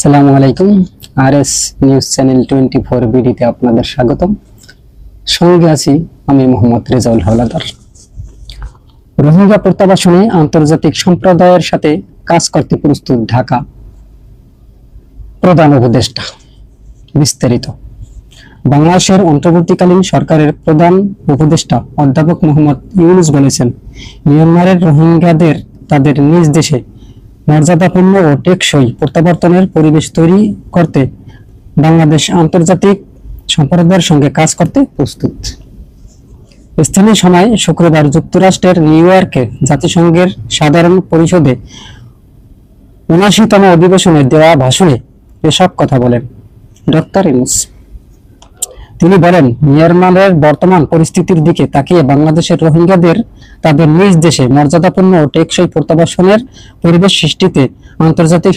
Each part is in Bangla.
আসসালামু আলাইকুম। আরএস নিউজ চ্যানেল 24 বিডিতে আপনাদের স্বাগতম। সঙ্গে আছি আমি মোহাম্মদ রেজাউল হাওলাদার। রোহিঙ্গা প্রত্যাবাসনে আন্তর্জাতিক সম্প্রদায়ের সাথে কাজ করতে প্রস্তুত ঢাকা প্রধান উপদেষ্টা। বিস্তারিত। বাংলাদেশের অন্তর্বর্তীকালীন সরকারের প্রধান উপদেষ্টা অধ্যাপক মোহাম্মদ ইউনূস বলেছেন, মিয়ানমারের রোহিঙ্গাদের তাদের নিজ দেশে মর্যাদাপূর্ণ ও টেকসই প্রত্যাবর্তনের পরিবেশ তৈরি করতে বাংলাদেশ আন্তর্জাতিক সম্প্রদায়ের সঙ্গে কাজ করতে প্রস্তুত। স্থানীয় সময় শুক্রবার যুক্তরাষ্ট্রের নিউ ইয়র্কে জাতিসংঘের সাধারণ পরিষদে ৭৯তম অধিবেশনে দেওয়া ভাষণে এসব কথা বলেন ডক্টর ইউনূস। তিনি বলেন, মিয়ানমারের বর্তমান পরিস্থিতির দিকে তাকিয়ে বাংলাদেশের রোহিঙ্গাদের তাদের নিজ দেশে মর্যাদাপূর্ণ ও টেকসই প্রত্যাবাসনের পরিবেশ সৃষ্টিতে আন্তর্জাতিক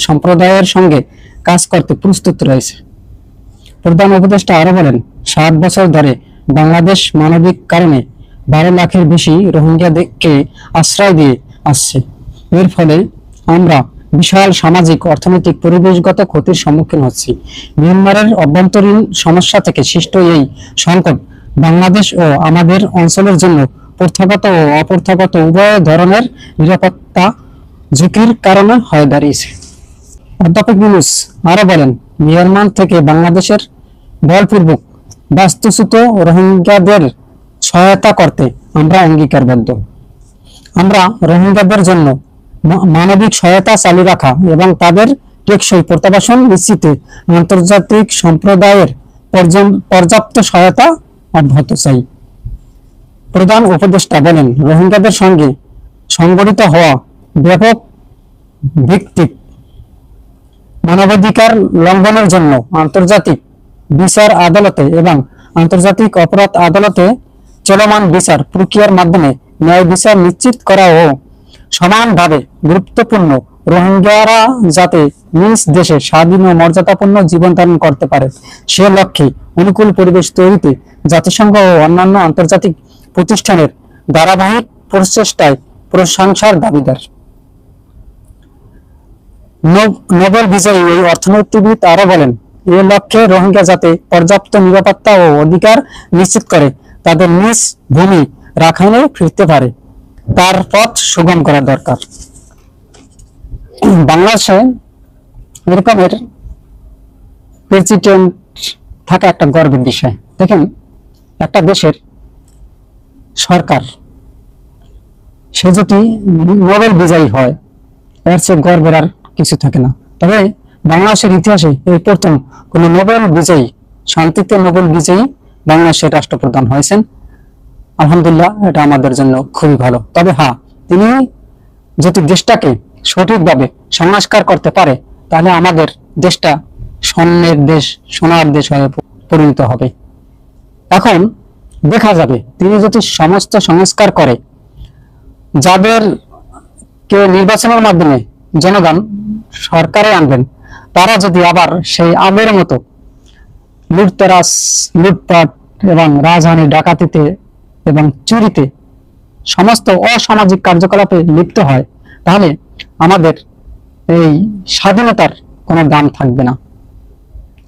সম্প্রদায়ের সঙ্গে কাজ করতে প্রস্তুত রয়েছে। প্রধান উপদেষ্টা আরো বলেন, ৭ বছর ধরে বাংলাদেশ মানবিক কারণে ১২ লাখের বেশি রোহিঙ্গাকে আশ্রয় দিয়ে আসছে। এর ফলে আমরা বিশাল সামাজিক, অর্থনৈতিক, পরিবেশগত ক্ষতির সম্মুখীন হচ্ছি। মিয়ানমারের অভ্যন্তরীণ সমস্যা থেকে সৃষ্ট এই সংকট বাংলাদেশ ও আমাদের অঞ্চলের জন্য প্রথাগত ও অপ্রথাগত উভয় ধরনের নিরাপত্তা ঝুঁকির কারণে হয়ে দাঁড়িয়েছে। অধ্যাপক ইউনূস আরো বলেন, মিয়ানমার থেকে বাংলাদেশের বলপূর্বক বাস্তুচ্যুত রোহিঙ্গাদের সহায়তা করতে আমরা অঙ্গীকারবদ্ধ। আমরা রোহিঙ্গাদের জন্য মানবিক সহায়তা চালু রাখা এবং তাদের টেকসই প্রত্যাবাসন নিশ্চিতে আন্তর্জাতিক সম্প্রদায়ের পর্যাপ্ত সহায়তা অব্যাহত চাই। প্রধান উপদেষ্টা বলেন, রোহিঙ্গাদের সঙ্গে সংগঠিত হওয়া ব্যাপক ভিত্তিক মানবাধিকার লঙ্ঘনের জন্য আন্তর্জাতিক বিচার আদালতে এবং আন্তর্জাতিক অপরাধ আদালতে চলমান বিচার প্রক্রিয়ার মাধ্যমে ন্যায় বিচার নিশ্চিত করা ও সমানভাবে গুরুত্বপূর্ণ রোহিঙ্গারা যাতে নিজ দেশে স্বাধীন ও মর্যাদাপূর্ণ জীবন ধারণ করতে পারে সে লক্ষ্যে অনুকূল পরিবেশ তৈরিতে জাতিসংঘ ও অন্যান্য আন্তর্জাতিক প্রতিষ্ঠানের ধারাবাহিক প্রচেষ্টায় প্রশংসার দাবিদার। নোবেল বিজয়ী এই অর্থনীতিবিদ আরো বলেন, এ লক্ষ্যে রোহিঙ্গা যাতে পর্যাপ্ত নিরাপত্তা ও অধিকার নিশ্চিত করে তাদের নিজ ভূমি রাখাইনে ফিরতে পারে তার পথ সুগম করা দরকার। বাংলাদেশে এরকমের প্রেসিডেন্ট থাকা একটা গর্বের বিষয়। দেখেন, একটা দেশের সরকার সে যদি নোবেল বিজয়ী হয়, এর চেয়ে গর্বের আর কিছু থাকে না। তবে বাংলাদেশের ইতিহাসে এই প্রথম কোন নোবেল বিজয়ী, শান্তিতে নোবেল বিজয়ী বাংলাদেশের রাষ্ট্রপ্রধান হয়েছেন। আলহামদুলিল্লাহ, এটা আমাদের জন্য খুবই ভালো। তবে হ্যাঁ, তিনি যদি দেশটাকে সঠিকভাবে সংস্কার করতে পারে তাহলে আমাদের দেশটা স্বর্ণের দেশ, সোনার দেশ হয়ে পরিণত হবে। এখন দেখা যাবে তিনি যদি সমস্ত সংস্কার করে, যাদেরকে নির্বাচনের মাধ্যমে জনগণ সরকারে আনবেন, তারা যদি আবার সেই আগের মতো লুটতরাজ, লুটপাট এবং রাজধানী ডাকাতিতে এবং চুরিতে সমস্ত অসামাজিক কার্যকলাপে লিপ্ত হয়, তাহলে আমাদের এই স্বাধীনতার কোনো দাম থাকবে না।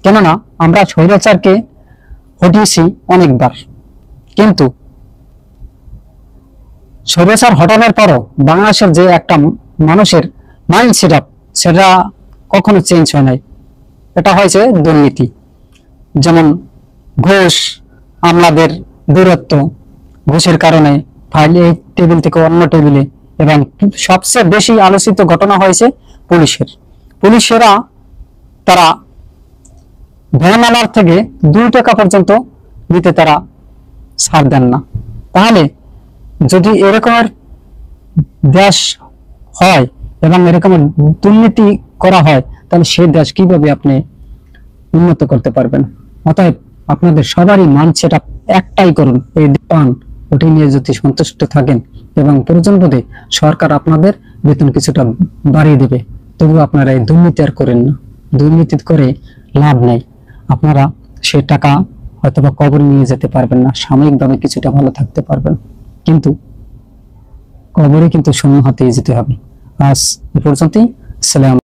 কেননা আমরা স্বৈরাচারকে হটিয়েছি অনেকবার, কিন্তু স্বৈরাচার হটানোর পরও বাংলাদেশের যে একটা মানুষের মাইন্ড সেটআপ, সেটা কখনো চেঞ্জ হয় নাই। এটা হয়েছে দুর্নীতি, যেমন ঘুষ, আমলাদের দূরত্ব, ঘুষের কারণে ফাইল এক টেবিল থেকে অন্য টেবিলে, এবং সবচেয়ে বেশি আলোচিত ঘটনা হয়েছে পুলিশেরা তারা ভ্যান আনার থেকে 2 টাকা পর্যন্ত নিতে তারা ছাড় দেন না। তাহলে যদি এরকমের দেশ হয় এবং এরকমের দুর্নীতি করা হয়, তাহলে সেই দেশ কিভাবে আপনি উন্নত করতে পারবেন? অতএব আপনাদের সবারই মানসেট একটাই করুন, এই পান ওটি নিয়ে যদি সন্তুষ্ট থাকেন এবং প্রয়োজন বোধে সরকার আপনাদের বেতন কিছুটা বাড়িয়ে দেবে, তবু আপনারা এই দুর্নীতি আর করেন না। দুর্নীতি করে লাভ নেই। আপনারা সে টাকা হয়তোবা কবরে নিয়ে যেতে পারবেন না, সাময়িকভাবে কিছুটা ভালো থাকতে পারবেন, কিন্তু কবরে কিন্তু শূন্য হাতে যেতে হবে। আজ এ পর্যন্তই। আসসালাম।